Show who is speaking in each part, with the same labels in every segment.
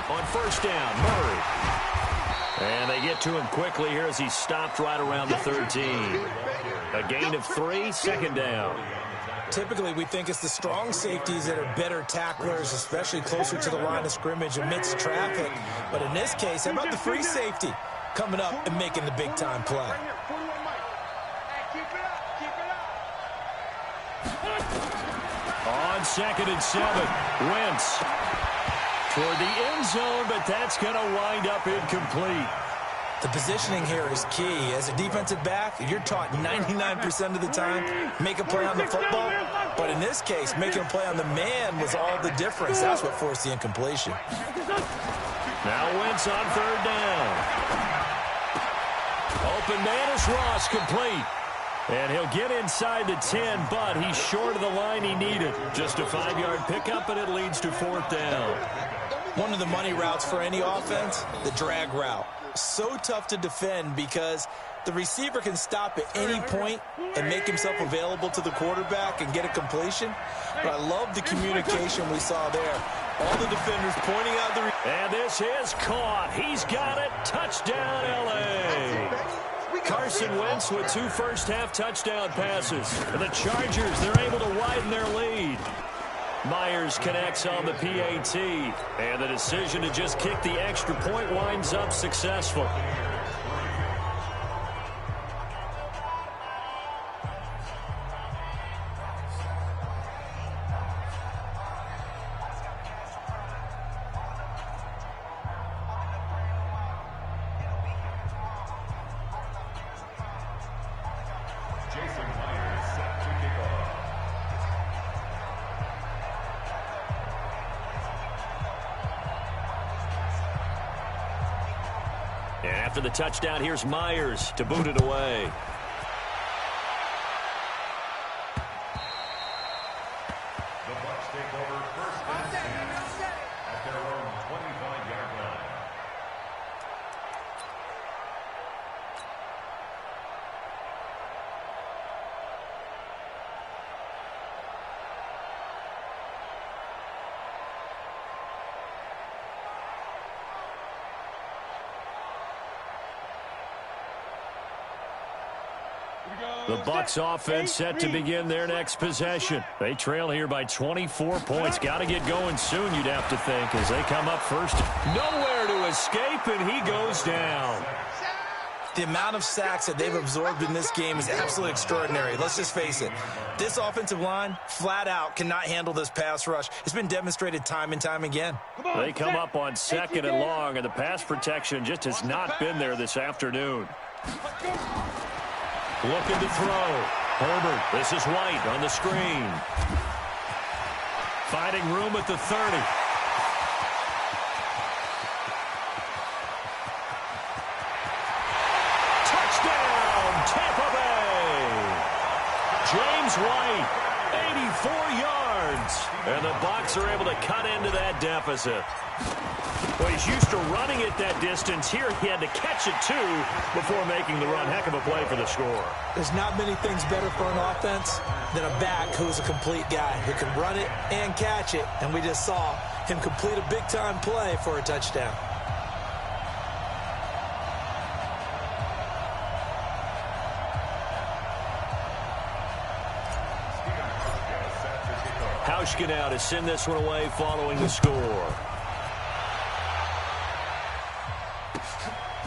Speaker 1: On first down, Murray. And they get to him quickly here as he's stopped right around the 13. A gain of 3, second down.
Speaker 2: Typically, we think it's the strong safeties that are better tacklers, especially closer to the line of scrimmage amidst traffic. But in this case, how about the free safety coming up and making the big-time play?
Speaker 1: On 2nd and 7, Wentz toward the end zone, but that's going to wind up incomplete.
Speaker 2: The positioning here is key. As a defensive back, you're taught 99% of the time, make a play on the football. But in this case, making a play on the man was all the difference. That's what forced the incompletion.
Speaker 1: Now Wentz on 3rd down. Open man is Ross, complete. And he'll get inside the 10, but he's short of the line he needed. Just a 5-yard pickup, and it leads to 4th down.
Speaker 2: One of the money routes for any offense, the drag route. So tough to defend because the receiver can stop at any point and make himself available to the quarterback and get a completion. But I love the communication we saw there. All the defenders pointing out the...
Speaker 1: And this is caught. He's got it. Touchdown, L.A. Carson Wentz with 2 first-half touchdown passes. And the Chargers, they're able to widen their lead. Myers connects on the PAT. And the decision to just kick the extra point winds up successful. And after the touchdown, here's Myers to boot it away.
Speaker 3: The Bucs take over 1st and 10 at their own 25-yard line.
Speaker 1: The Bucs offense set to begin their next possession. They trail here by 24 points. Got to get going soon, you'd have to think, as they come up first. Nowhere to escape, and he goes down.
Speaker 2: The amount of sacks that they've absorbed in this game is absolutely extraordinary. Let's just face it. This offensive line, flat out, cannot handle this pass rush. It's been demonstrated time and time again.
Speaker 1: They come up on 2nd and long, and the pass protection just has not been there this afternoon. Looking to throw. Herbert, this is White on the screen. Finding room at the 30. Touchdown, Tampa Bay. James White, 84 yards. And the Bucs are able to cut into that deficit. Well, he's used to running it that distance. Here he had to catch it, too, before making the run. Heck of a play for the score.
Speaker 2: There's not many things better for an offense than a back who's a complete guy who can run it and catch it. And we just saw him complete a big-time play for a touchdown.
Speaker 1: Hauschka now to send this one away following the score.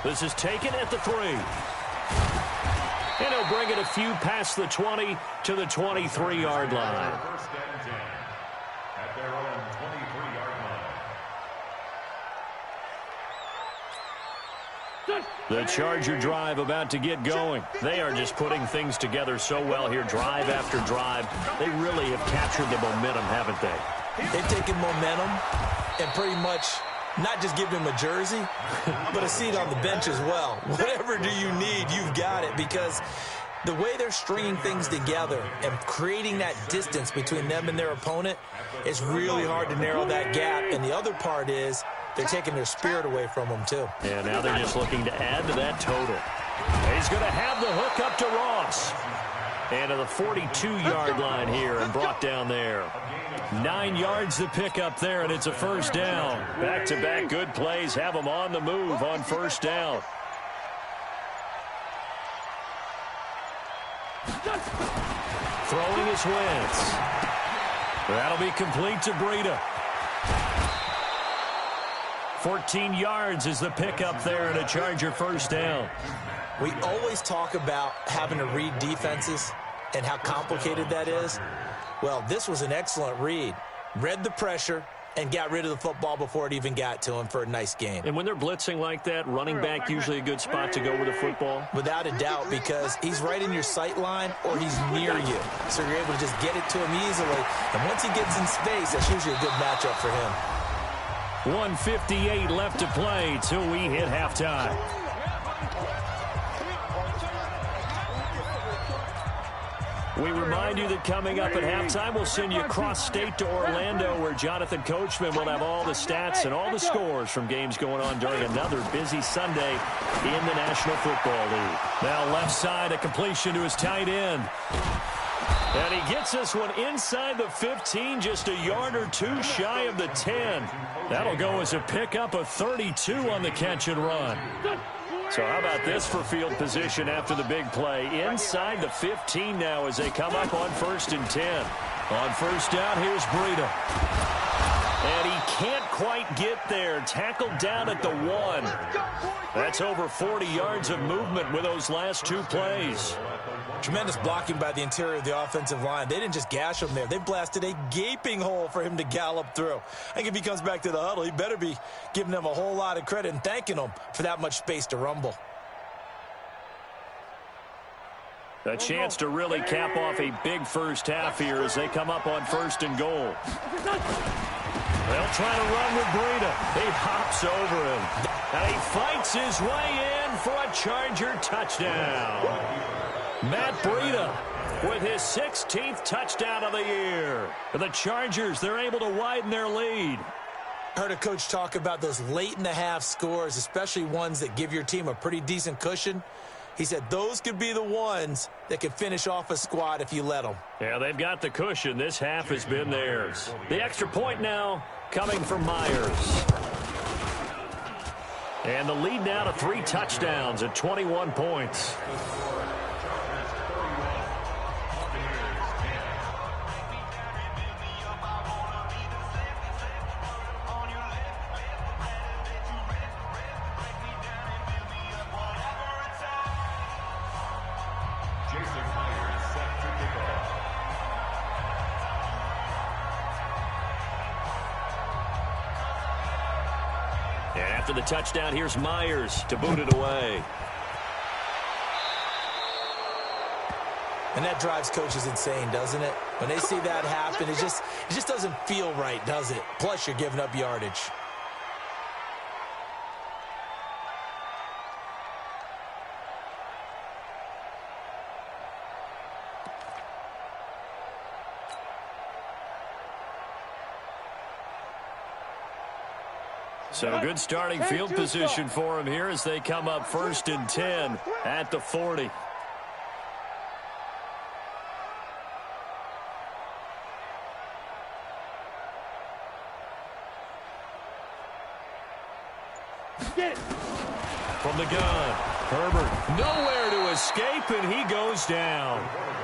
Speaker 1: This is taken at the 3. And he'll bring it a few past the 20 to the 23-yard line.
Speaker 3: 1st and 10 at their own 23-yard line.
Speaker 1: The Charger drive about to get going. They are just putting things together so well here, drive after drive. They really have captured the momentum, haven't they?
Speaker 2: They've taken momentum and pretty much not just give him a jersey, but a seat on the bench as well. Whatever do you need, you've got it, because the way they're stringing things together and creating that distance between them and their opponent, it's really hard to narrow that gap. And the other part is they're taking their spirit away from them, too.
Speaker 1: And now they're just looking to add to that total. He's going to have the hook up to Ross. And to the 42-yard line here and brought down there. 9 yards to pick up there, and it's a first down. Back-to-back good plays have them on the move on first down. Throwing is Wentz. That'll be complete to Breida. 14 yards is the pickup there and a Charger first down.
Speaker 2: We always talk about having to read defenses and how complicated that is. Well, this was an excellent read. Read the pressure and got rid of the football before it even got to him for a nice gain.
Speaker 1: And when they're blitzing like that, running back usually a good spot to go with the football?
Speaker 2: Without a doubt, because he's right in your sight line or he's near you. So you're able to just get it to him easily. And once he gets in space, that's usually a good matchup for him.
Speaker 1: 1:58 left to play till we hit halftime. We remind you that coming up at halftime, we'll send you cross-state to Orlando, where Jonathan Coachman will have all the stats and all the scores from games going on during another busy Sunday in the National Football League. Now left side, a completion to his tight end. And he gets this one inside the 15, just a yard or two shy of the 10. That'll go as a pickup of 32 on the catch and run. So how about this for field position after the big play? Inside the 15 now as they come up on 1st and 10. On first down, here's Breida. And he can't quite get there. Tackled down at the 1. That's over 40 yards of movement with those last two plays.
Speaker 2: Tremendous blocking by the interior of the offensive line. They didn't just gash him there. They blasted a gaping hole for him to gallop through. I think if he comes back to the huddle, he better be giving them a whole lot of credit and thanking them for that much space to rumble.
Speaker 1: A chance to really cap off a big first half here as they come up on 1st and goal. They'll try to run with Breida. He hops over him. And he fights his way in for a Charger touchdown. Matt Breida with his 16th touchdown of the year. For the Chargers, they're able to widen their lead.
Speaker 2: Heard a coach talk about those late-in-the-half scores, especially ones that give your team a pretty decent cushion. He said those could be the ones that could finish off a squad if you let them.
Speaker 1: Yeah, they've got the cushion. This half has been theirs. The extra point now coming from Myers. And the lead now to 3 touchdowns at 21 points. After the touchdown, here's Myers to boot it away.
Speaker 2: And that drives coaches insane, doesn't it? When they see that happen, it just doesn't feel right, does it? Plus, you're giving up yardage.
Speaker 1: So good starting field position for him here as they come up 1st and 10 at the 40. From the gun, Herbert nowhere to escape, and he goes down.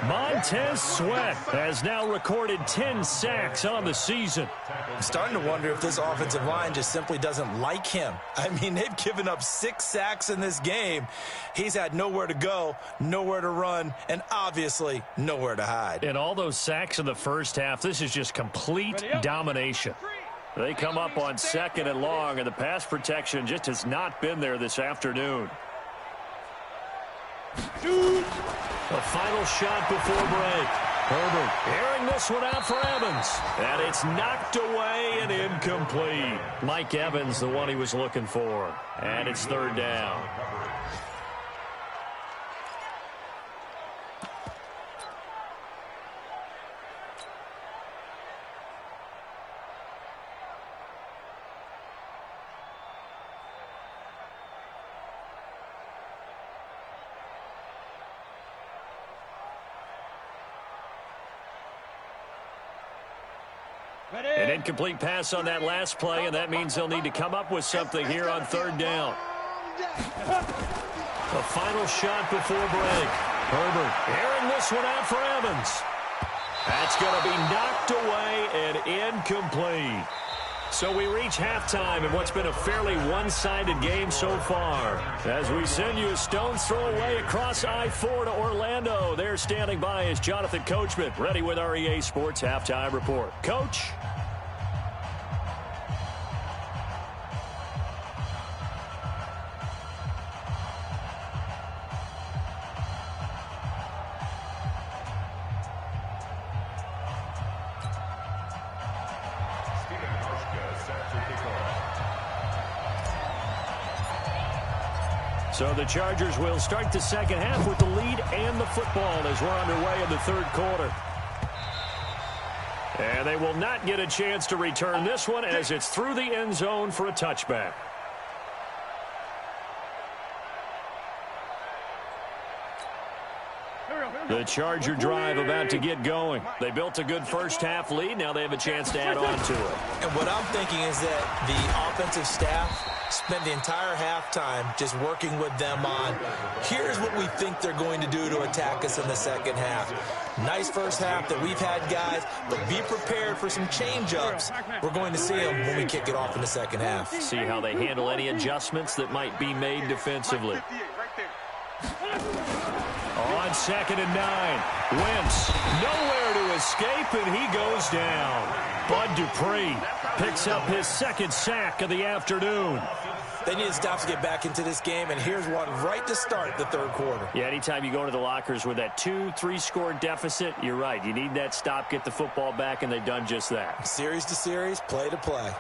Speaker 1: Montez Sweat has now recorded 10 sacks on the season.
Speaker 2: I'm starting to wonder if this offensive line just simply doesn't like him. I mean, they've given up 6 sacks in this game. He's had nowhere to go, nowhere to run, and obviously nowhere to hide.
Speaker 1: And all those sacks in the first half, this is just complete domination. They come up on 2nd and long, and the pass protection just has not been there this afternoon. The final shot before break. Herbert airing this one out for Evans. And it's knocked away and incomplete. Mike Evans, the one he was looking for. And it's 3rd down. An incomplete pass on that last play, and that means they'll need to come up with something here on third down. A final shot before break. Herbert airing this one out for Evans. That's going to be knocked away and incomplete. So we reach halftime in what's been a fairly one-sided game so far. As we send you a stone's throw away across I-4 to Orlando. There standing by is Jonathan Coachman, ready with our EA Sports Halftime Report. Coach? So the Chargers will start the second half with the lead and the football as we're underway in the third quarter. And they will not get a chance to return this one as it's through the end zone for a touchback. The Charger drive about to get going. They built a good first-half lead. Now they have a chance to add on to it.
Speaker 2: And what I'm thinking is that the offensive staff spent the entire halftime just working with them on, here's what we think they're going to do to attack us in the second half. Nice first half that we've had, guys, but be prepared for some change-ups. We're going to see them when we kick it off in the second half.
Speaker 1: See how they handle any adjustments that might be made defensively. On 2nd and 9, Wentz nowhere to escape, and he goes down. Bud Dupree picks up his second sack of the afternoon.
Speaker 2: They need to stop to get back into this game, and here's one right to start the third quarter.
Speaker 1: Yeah, anytime you go into the lockers with that 2-3 score deficit, you're right. You need that stop, get the football back, and they've done just that.
Speaker 2: Series to series, play to play.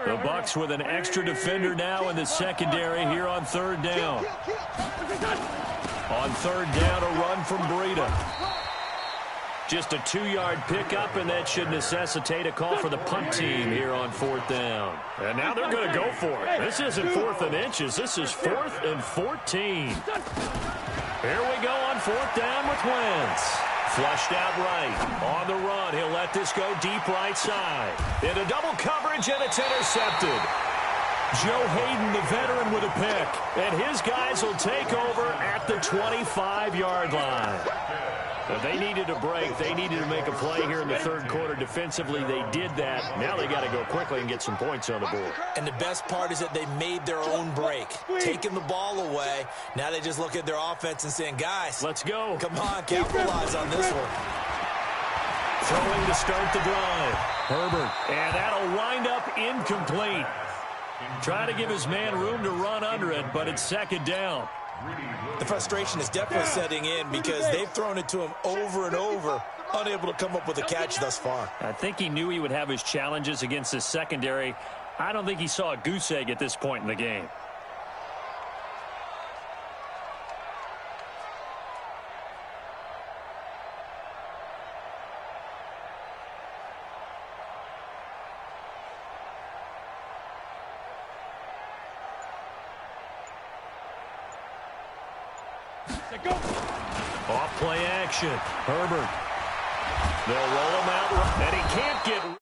Speaker 1: The Bucs with an extra defender now in the secondary here on third down. On third down, a run from Breida. Just a 2-yard pickup, and that should necessitate a call for the punt team here on 4th down. And now they're going to go for it. This isn't 4th and inches. This is 4th and 14. Here we go on 4th down with Wentz. Flushed out right. On the run, he'll let this go deep right side. Into double coverage, and it's intercepted. Joe Hayden, the veteran, with a pick. And his guys will take over at the 25-yard line. But they needed a break. They needed to make a play here in the third quarter. Defensively, they did that. Now they got to go quickly and get some points on the board.
Speaker 2: And the best part is that they made their own break, taking the ball away. Now they just look at their offense and saying, guys,
Speaker 1: let's go.
Speaker 2: Come on, capitalize on this one.
Speaker 1: Throwing to start the drive. Herbert. And that'll wind up incomplete. Try to give his man room to run under it, but it's 2nd down.
Speaker 2: The frustration is definitely setting in because they've thrown it to him over and over, unable to come up with a catch thus far.
Speaker 1: I think he knew he would have his challenges against his secondary. I don't think he saw a goose egg at this point in the game. Off play action. Herbert. They'll roll him out, and he can't get